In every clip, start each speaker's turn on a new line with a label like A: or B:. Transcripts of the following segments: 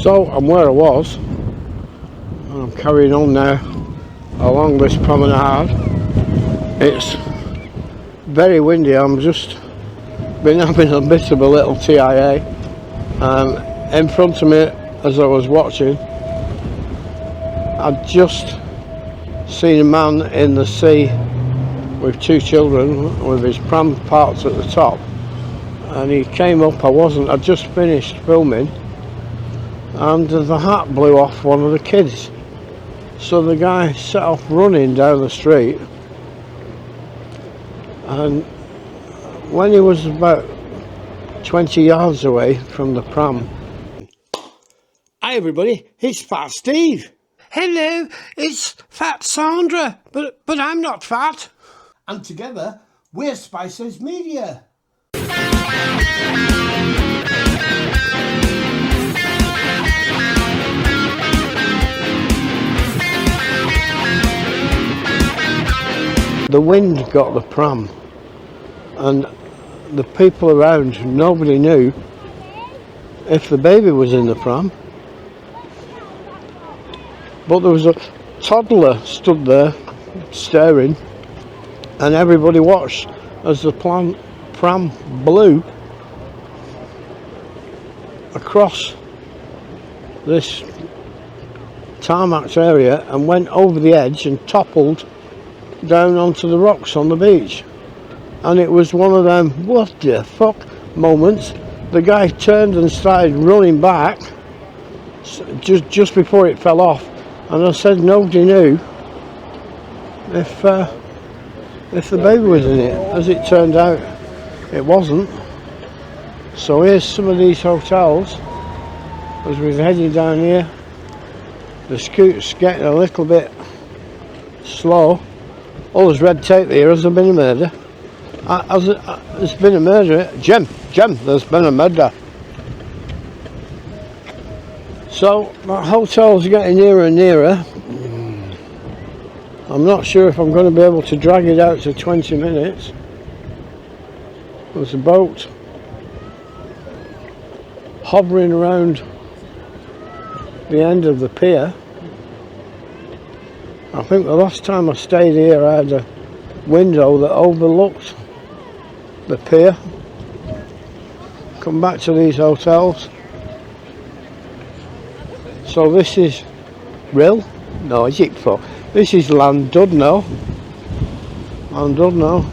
A: So I'm where I was. I'm carrying on now along this promenade. It's very windy. I'm just been having a bit of a little TIA. In front of me, as I was watching, I'd just seen a man in the sea with two children with his pram parked at the top, and he came up. I'd just finished filming, and the hat blew off one of the kids. So the guy set off running down the street, and when he was about 20 yards away from the pram. Hi everybody, it's Fat Steve. Hello, it's Fat Sandra, but I'm not fat. And together, we're Spices Media. The wind got the pram, and the people around, nobody knew if the baby was in the pram. But there was a toddler stood there staring, and everybody watched as the pram blew across this tarmac area and went over the edge and toppled down onto the rocks on the beach. And it was one of them what the fuck moments. The guy turned and started running back just before it fell off, and I said nobody knew if the baby was in it. As it turned out, it wasn't. So here's some of these hotels as we're heading down here. The scooter's getting a little bit slow. Oh, there's red tape here. Has there been a murder? There's been a murder. Jim, there's been a murder. So that hotel's getting nearer and nearer. I'm not sure if I'm going to be able to drag it out to 20 minutes. There's a boat hovering around the end of the pier. I think the last time I stayed here I had a window that overlooked the pier. Come back to these hotels. So this is Rill? No, is it for? This is Llandudno. Llandudno,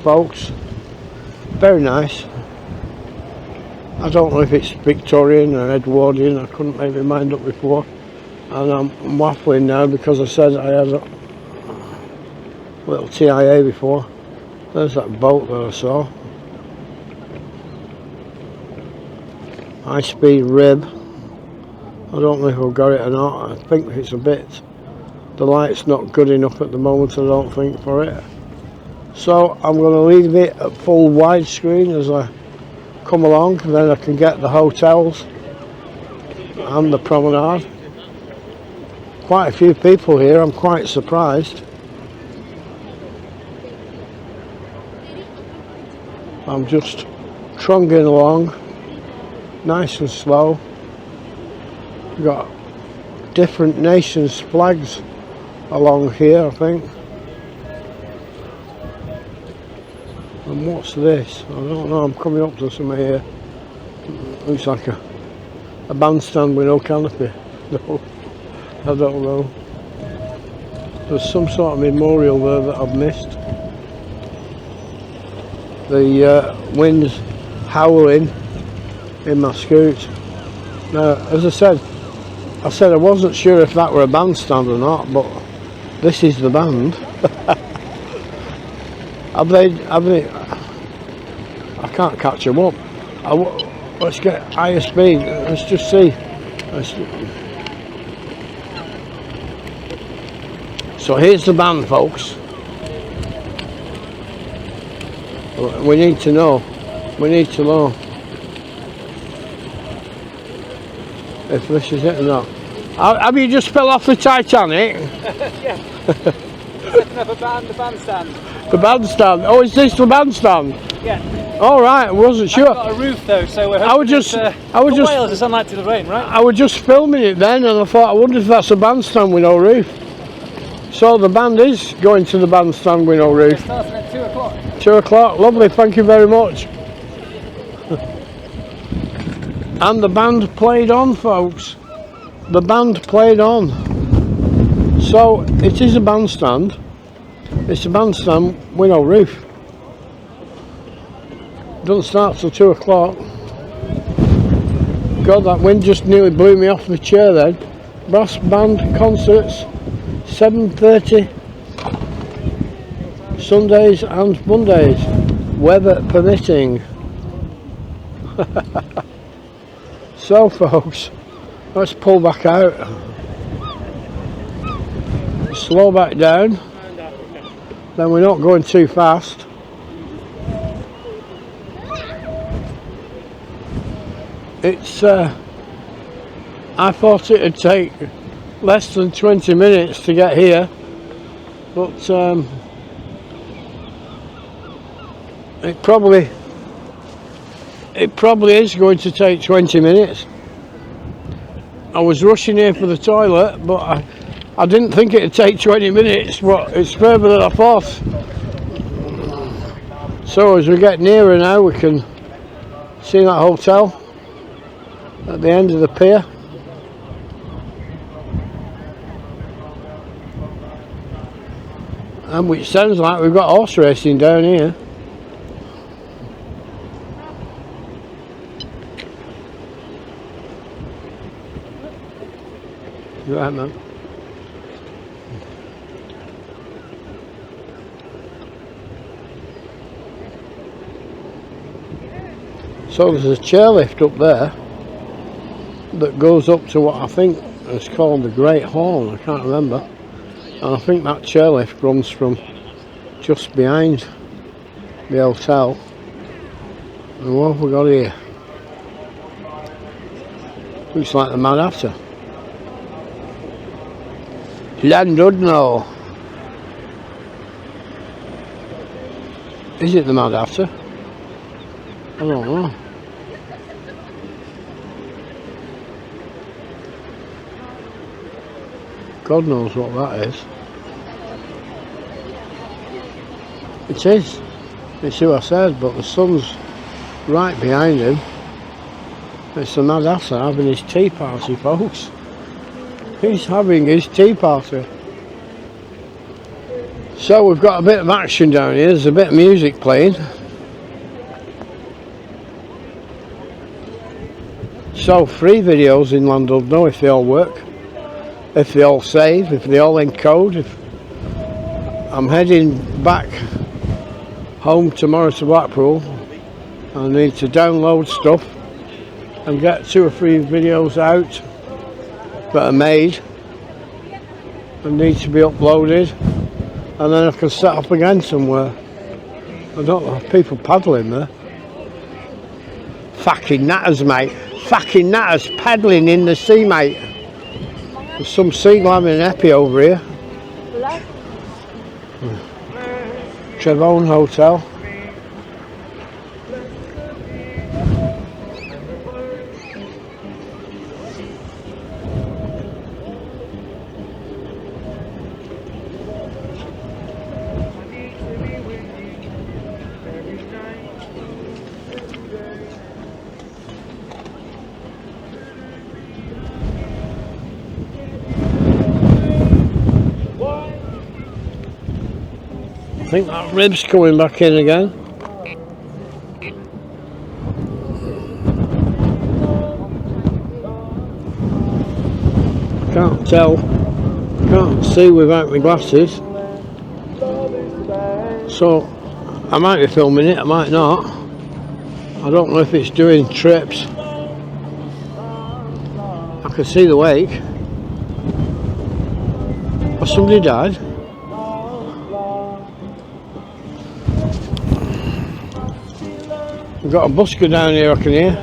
A: folks. Very nice. I don't know if it's Victorian or Edwardian. I couldn't make my mind up before. And I'm waffling now because I said I had a little TIA before. There's that boat that I saw. High speed rib. I don't know if I've got it or not. I think it's a bit. The light's not good enough at the moment, I don't think, for it. So I'm going to leave it at full widescreen as I come along, and then I can get the hotels and the promenade. Quite a few people here, I'm quite surprised. I'm just trundling along, nice and slow. We've got different nations' flags along here, I think. And what's this? I don't know, I'm coming up to somewhere here. Looks like a bandstand with no canopy. No. I don't know. There's some sort of memorial there that I've missed. The wind's howling in my scoot. Now, as I said I wasn't sure if that were a bandstand or not, but this is the band. Have they? I can't catch them up. Let's get higher speed. Let's just see. So here's the band, folks. We need to know if this is it or not. Have you just fell off the Titanic?
B: Yeah. Setting up the bandstand.
A: The bandstand? Oh, is this the bandstand?
B: Yeah.
A: All right, I wasn't sure.
B: Got a roof though, so we're
A: I was just,
B: Wales, it's unlikely to rain, right?
A: I was just filming it then, and I thought, I wonder if that's a bandstand with no roof. So the band is going to the bandstand with no roof.
B: It's starting at 2 o'clock.
A: 2 o'clock, lovely, thank you very much. And the band played on, folks. The band played on. So it is a bandstand. It's a bandstand with no roof. Doesn't start till 2 o'clock. God, that wind just nearly blew me off the chair then. Brass band concerts, 7:30, Sundays and Mondays, weather permitting. So folks, let's pull back out. Slow back down. Then we're not going too fast. It's I thought it'd take less than 20 minutes to get here, but it probably is going to take 20 minutes. I was rushing here for the toilet, but I didn't think it'd take 20 minutes, but it's further than I thought. So as we get nearer now, we can see that hotel at the end of the pier. And which sounds like we've got horse racing down here. Right, man. So there's a chairlift up there that goes up to what I think is called the Great Hall. I can't remember. And I think that chairlift runs from just behind the hotel. And what have we got here? Looks like the Mad Hatter. Llandudno. Is it the Mad Hatter? I don't know. God knows what that is. It is. It's who I said, but the sun's right behind him. It's the Mad Hatter having his tea party, folks. He's having his tea party. So we've got a bit of action down here. There's a bit of music playing. So 3 videos in Llandudno if they all work. If they all save, if they all encode. I'm heading back home tomorrow to Blackpool. I need to download stuff and get 2 or 3 videos out that are made and need to be uploaded, and then I can set up again somewhere. I don't know, people paddling there. Fucking natters, mate. Fucking natters paddling in the sea, mate. There's some sea lamb and epi over here. Trevone Hotel. I think that rib's coming back in again. I can't tell, can't see without my glasses. So I might be filming it, I might not. I don't know if it's doing trips. I can see the wake. Has somebody died? We've got a busker down here I can hear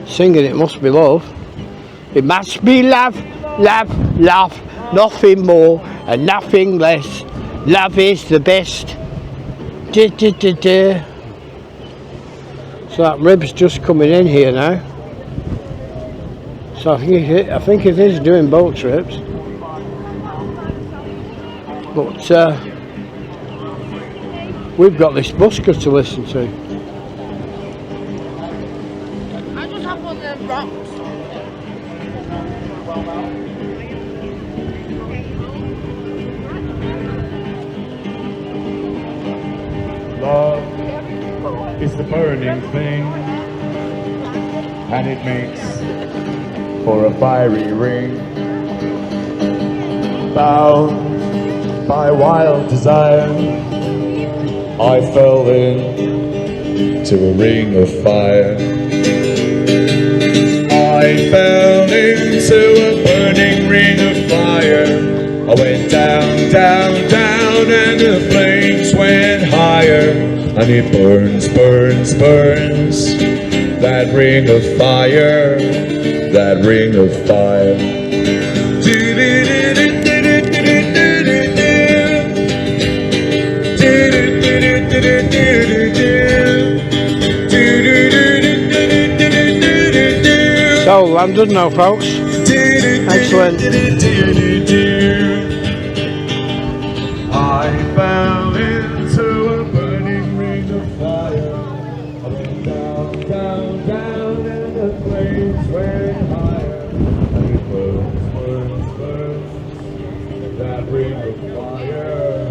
A: singing It Must Be Love. It must be love, love, love, nothing more and nothing less. Love is the best. So that rib's just coming in here now. So I think it is doing boat trips. But we've got this busker to listen to.
C: I just have one of them rocks.
D: Love is the burning thing, and it makes for a fiery ring. Bound by wild desire, I fell into a ring of fire. I fell into a burning ring of fire. I went down, down, down, and the flames went higher. And it burns, burns, burns, that ring of fire, that ring of fire.
A: So, Llandudno, folks. Excellent.
D: I fell into a burning ring of fire. I went down, down, down, and the flames went higher. And it burns, burns, burns, that ring of fire,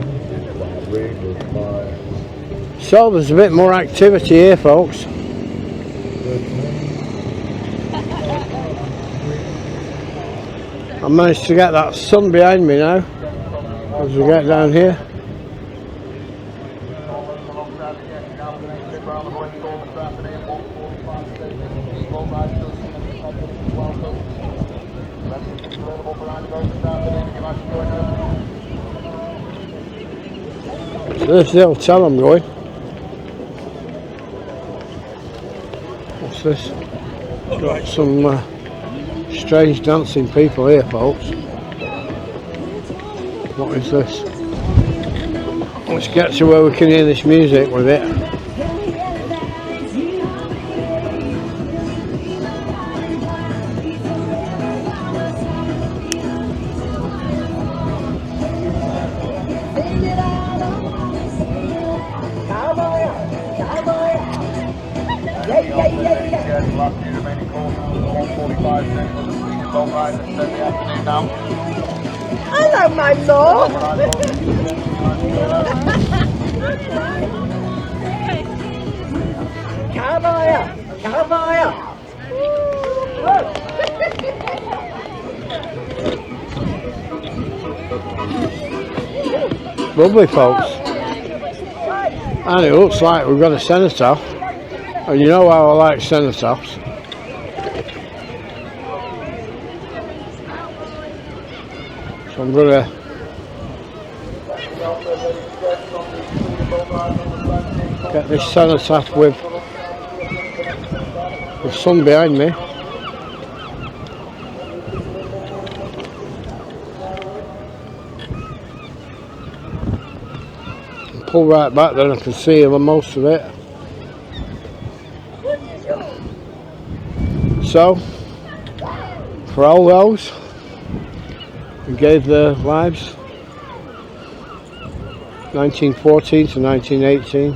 D: that ring of fire.
A: So there's a bit more activity here, folks. I managed to get that sun behind me now as we get down here. So this is the hotel I'm going. What's this? It's got some strange dancing people here, folks. What is this? Let's get to where we can hear this music with it.
C: Hello, my lord. Come here, come here.
A: Lovely, folks. And it looks like we've got a cenotaph. And you know how I like cenotaphs. So I'm going to get this cenotaph with the sun behind me. Pull right back, then I can see most of it. So, for all those who gave their lives 1914 to 1918,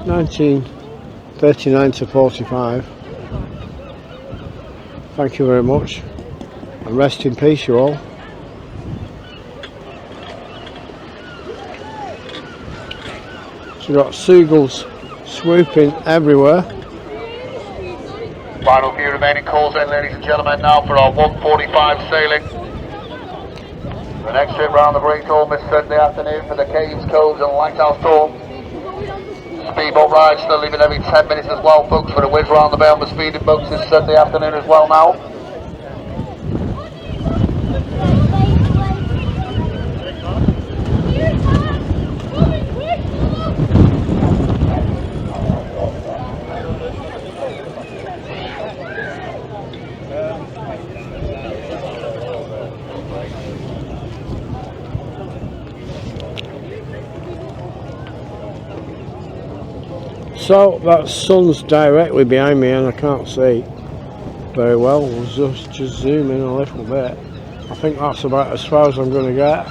A: 1939 to 45, thank you very much, and rest in peace, you all. So we've got seagulls swooping everywhere.
E: Final few remaining calls in, ladies and gentlemen, now for our 1:45 sailing. The next trip round the Great Hall this Sunday afternoon for the Caves, Coves and Lighthouse Tour. Speedboat ride still leaving every 10 minutes as well, folks, for a whiz round the bay on the speeding boats this Sunday afternoon as well now.
A: So that sun's directly behind me and I can't see very well. We'll just zoom in a little bit. I think that's about as far as I'm going to get.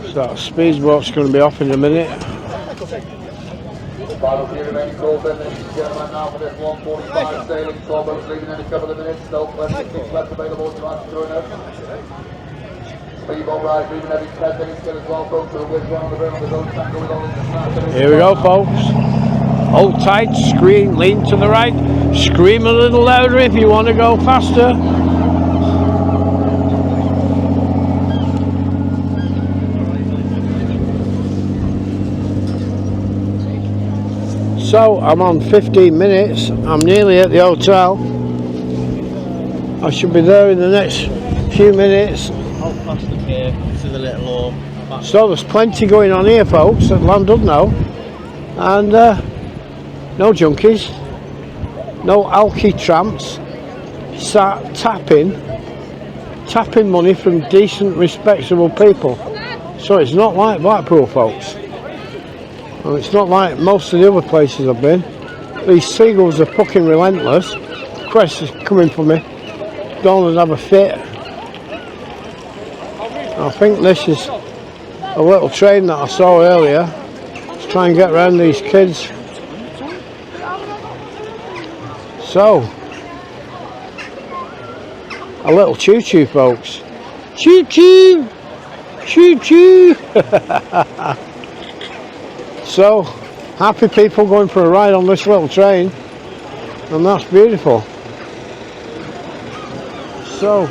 A: So that speedboat's going to be off in a minute.
E: Final few remaining calls then, ladies and gentlemen, now for this 1:45 sailing. 12 boats leaving in a couple of minutes. Still 26 left available to answer to enough. Speedboat ride leaving every 10 minutes. Get as well, folks, to the width round the rim of the boat tanker with all this.
A: Here we go, folks. Hold tight, scream, lean to the right. Scream a little louder if you want to go faster. So I'm on 15 minutes, I'm nearly at the hotel. I should be there in the next few minutes.
F: Hold past the pier to the little hall.
A: So there's plenty going on here, folks, at Llandudno. And no junkies, no alky tramps, sat tapping money from decent, respectable people. So it's not like Blackpool, folks. And it's not like most of the other places I've been. These seagulls are fucking relentless. Crest is coming for me. Don't have a fit. I think this is a little train that I saw earlier. Let's try and get around these kids. So, a little choo-choo, folks. Choo-choo! Choo-choo! So, happy people going for a ride on this little train, and that's beautiful. So,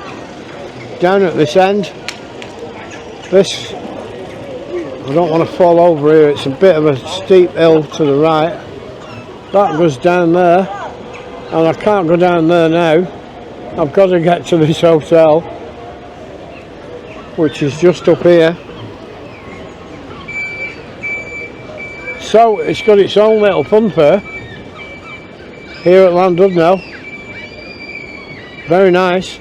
A: down at this end, this, I don't want to fall over here, it's a bit of a steep hill to the right. That goes down there, and I can't go down there now. I've got to get to this hotel, which is just up here. So it's got its own little fun fair here at Llandudno. Very nice,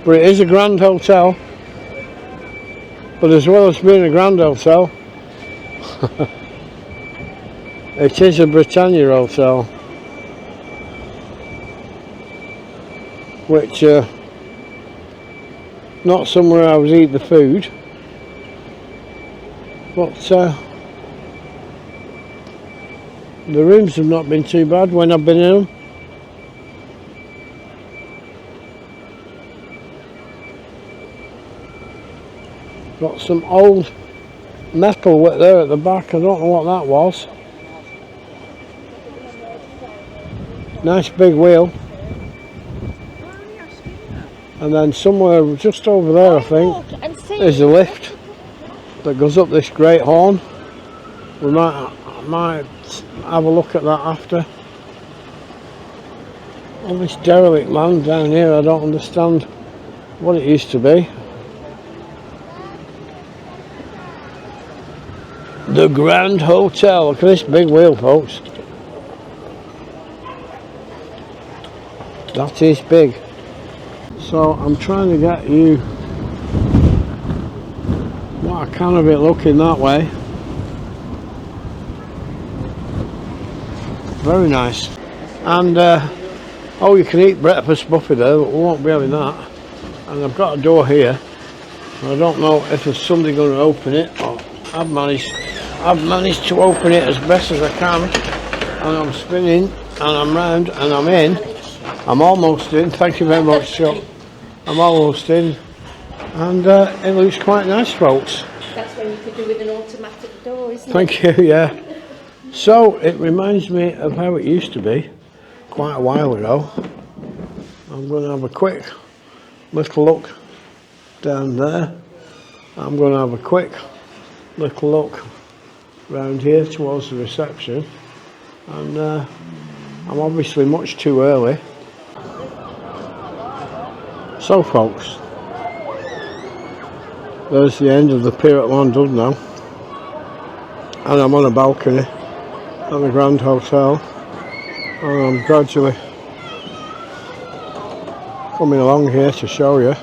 A: but it is a grand hotel. But as well as being a grand hotel, it is a Britannia hotel, which not somewhere I would eat the food, but the rooms have not been too bad when I've been in them. Got some old metal there at the back, I don't know what that was. Nice big wheel. And then somewhere just over there, I think, there's a lift that goes up this great horn. We might have a look at that after. All this derelict land down here, I don't understand what it used to be. The Grand Hotel. Look at this big wheel, folks. That is big. So I'm trying to get you what I can of it looking that way. Very nice. And oh, you can eat breakfast buffet there, but we won't be having that. And I've got a door here. I don't know if there's somebody going to open it, or I've managed to open it as best as I can. And I'm spinning, and I'm round, and I'm in. I'm almost in. Thank you very much, Chuck. I'm almost in, and it looks quite nice, folks.
G: That's when you could do with an automatic door, isn't it?
A: Thank you, yeah. So it reminds me of how it used to be quite a while ago. I'm going to have a quick little look down there. I'm going to have a quick little look round here towards the reception, and I'm obviously much too early. So folks, there's the end of the pier at Llandudno, and I'm on a balcony at the Grand Hotel, and I'm gradually coming along here to show you.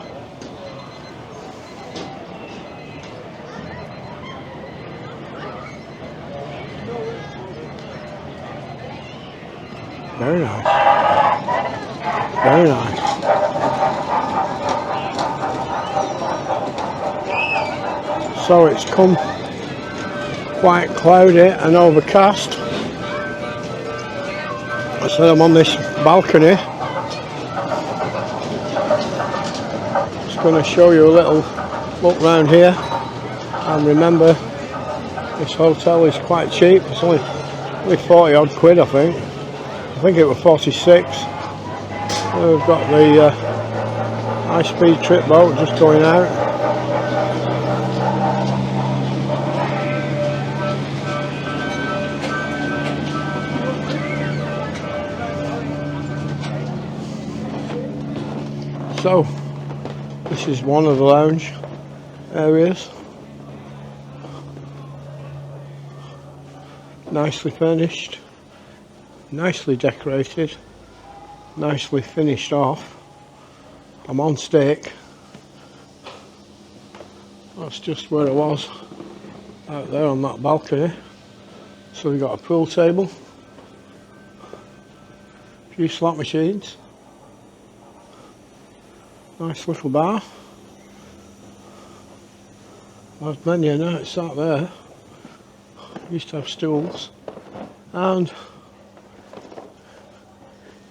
A: Very nice. So it's come quite cloudy and overcast. So I'm on this balcony. Just going to show you a little look round here. And remember, this hotel is quite cheap. It's only 40 odd quid, I think. I think it was 46. We've got the high-speed trip boat just going out. So, this is one of the lounge areas. Nicely furnished, nicely decorated, nicely finished off. I'm on stake. That's just where I was, out there on that balcony. So we've got a pool table, a few slot machines, nice little bar. There's many a night sat there. Used to have stools, and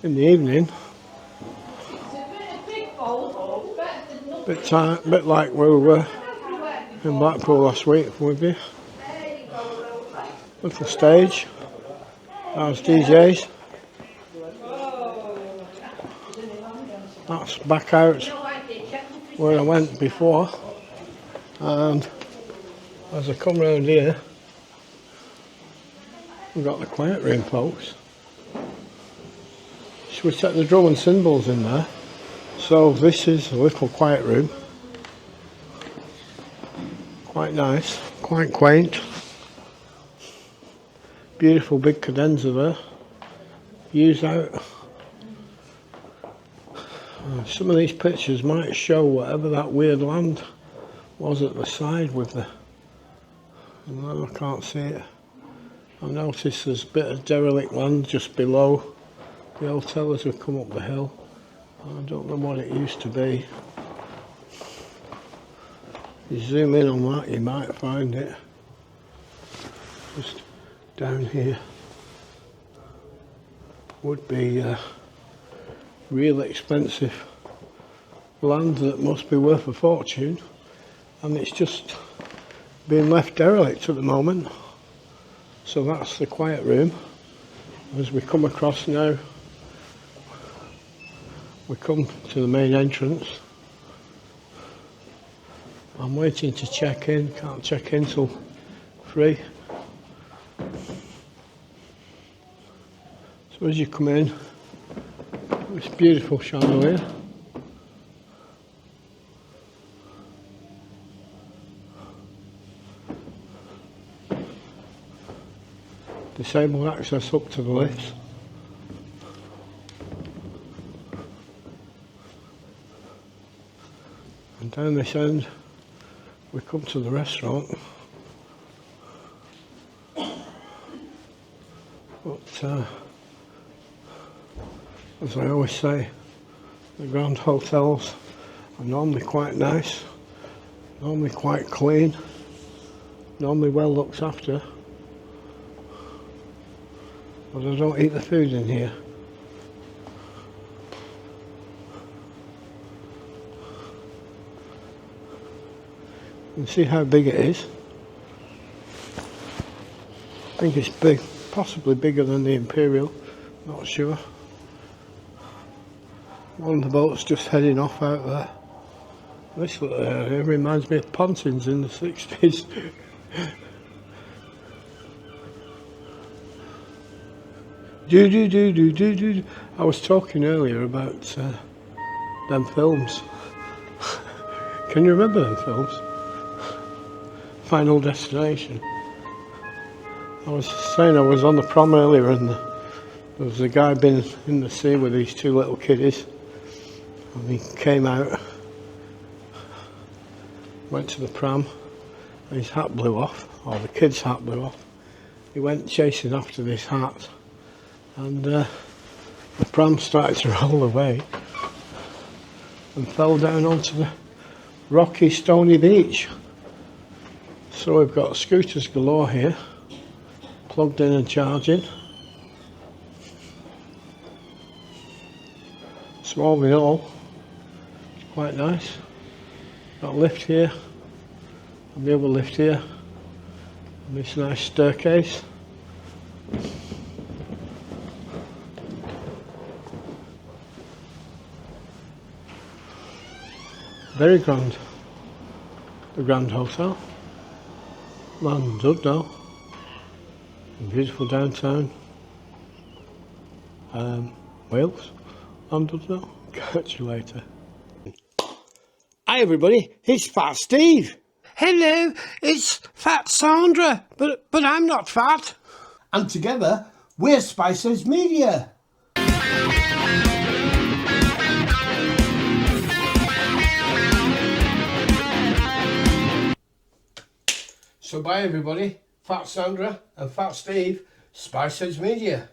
A: in the evening, bit like we were in Blackpool last week with you. Little stage, there's DJs. That's back out where I went before, and as I come round here, we've got the quiet room, folks. Should we set the drum and cymbals in there? So this is a little quiet room. Quite nice, quite quaint. Beautiful big cadenza there. Views out. Some of these pictures might show whatever that weird land was at the side with the... I can't see it. I've noticed there's a bit of derelict land just below the hotel as we come up the hill. I don't know what it used to be. You zoom in on that, you might find it. Just down here. Would be really expensive land that must be worth a fortune, and it's just being left derelict at the moment. So that's the quiet room. As we come across now, we come to the main entrance. I'm waiting to check in, can't check in till 3. So as you come in, this beautiful chandelier. Disabled access up to the lifts. And down this end we come to the restaurant. But as I always say, the grand hotels are normally quite nice, normally quite clean, normally well looked after. But I don't eat the food in here. You can see how big it is. I think it's big, possibly bigger than the Imperial, not sure. One of the boats just heading off out there. This little area reminds me of Pontins in the 60s. I was talking earlier about them films. Can you remember them films? Final Destination. I was saying I was on the prom earlier and there was a guy been in the sea with these 2 little kiddies, and he came out, went to the pram, and his hat blew off, or the kid's hat blew off. He went chasing after this hat, and the pram started to roll away and fell down onto the rocky, stony beach. So we've got scooters galore here, plugged in and charging. So all in all, it's quite nice. Got a lift here, and the other lift here, and this nice staircase. Very grand. The Grand Hotel, Llandudno, beautiful downtown Wales, Llandudno. Catch you later. Hi everybody, it's Fat Steve. Hello, it's Fat Sandra, but I'm not fat. And together we're Spices Media. So bye everybody, Fat Sandra and Fat Steve, Spices Media.